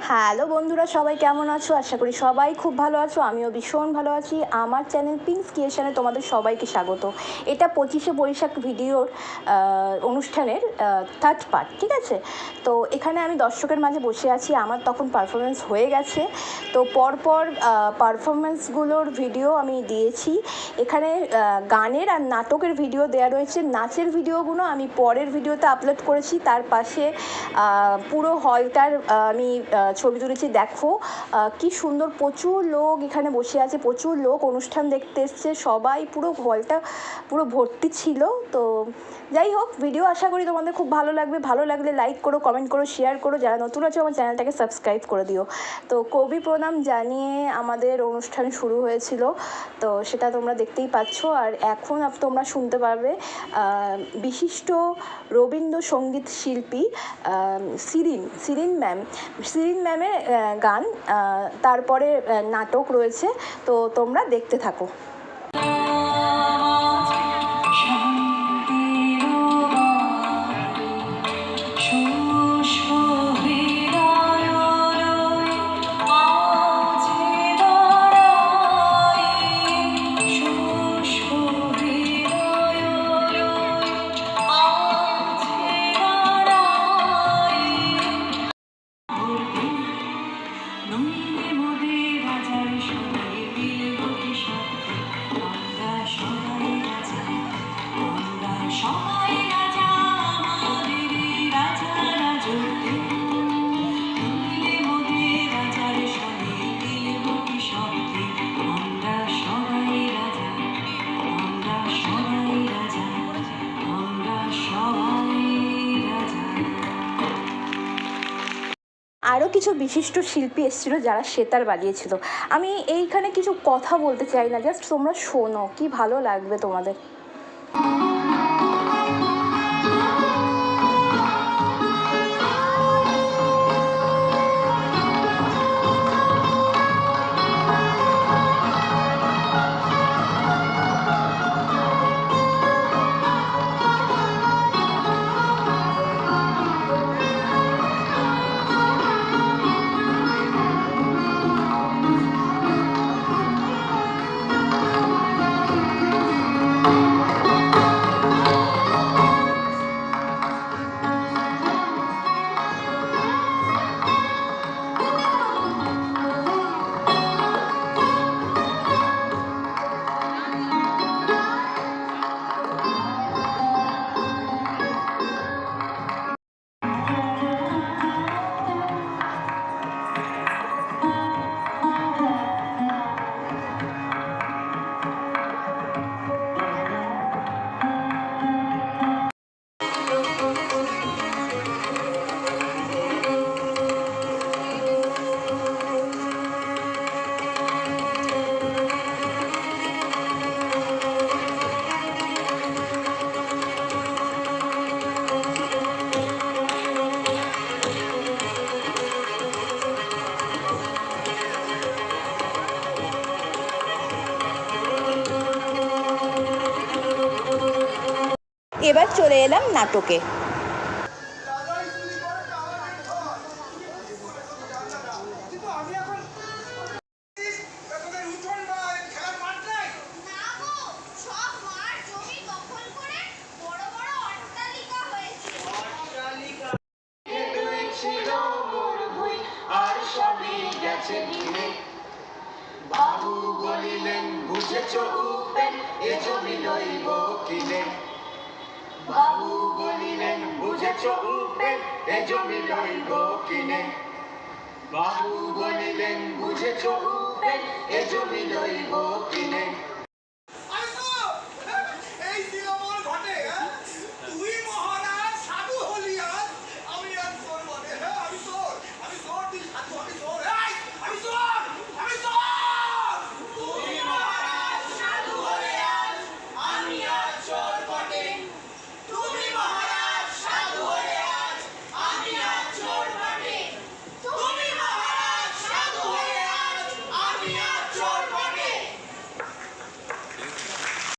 Hello বন্ধুরা, সবাই কেমন আছো? আশা করি সবাই খুব ভালো আছো। আমিও ভীষণ ভালো আছি। আমার চ্যানেল পিঙ্কস ক্রিয়েশনে তোমাদের সবাইকে স্বাগত। এটা 25শে বৈশাখ ভিডিওর অনুষ্ঠানের থার্ড পার্ট, ঠিক আছে? তো এখানে আমি দর্শকের মাঝে বসে আছি। আমার তখন পারফরমেন্স হয়ে গেছে, তো পরপর পারফরমেন্সগুলোর ভিডিও আমি দিয়েছি। এখানে গানের আর নাটকের ভিডিও দেওয়া রয়েছে। নাচের ভিডিওগুলো আমি পরের ভিডিওতে আপলোড করেছি। তার পাশে পুরো হলটার আমি ছবি তুলেছি। দেখো কি সুন্দর, প্রচুর লোক এখানে বসে আছে, প্রচুর লোক অনুষ্ঠান দেখতে এসছে, সবাই পুরো হলটা পুরো ভর্তি ছিল। তো যাই হোক, ভিডিও আশা করি তোমাদের খুব ভালো লাগবে। ভালো লাগলে লাইক করো, কমেন্ট করো, শেয়ার করো। যারা নতুন আছে আমার চ্যানেলটাকে সাবস্ক্রাইব করে দিও। তো কবি প্রণাম জানিয়ে আমাদের অনুষ্ঠান শুরু হয়েছিল, তো সেটা তোমরা দেখতেই পাচ্ছ। আর এখন তোমরা শুনতে পারবে বিশিষ্ট রবীন্দ্রসঙ্গীত শিল্পী শিরিন ম্যামের গান, তারপরে নাটক রয়েছে। তো তোমরা দেখতে থাকো। আরও কিছু বিশিষ্ট শিল্পী এসেছিলো যারা সেতার বাজিয়েছিল। আমি এইখানে কিছু কথা বলতে চাই না, জাস্ট তোমরা শোনো, কি ভালো লাগবে তোমাদের। এবার চলে এলাম নাটকে। বাবু বলিলেন বুঝেছ উপেন, এ জমি লইব কিনে। বাবু বলিলেন বুঝেছ উপেন, এ জমি লইব কিনে। বাবু বলিলেন বুঝেছ উপেন, এ জমি লইব কিনে।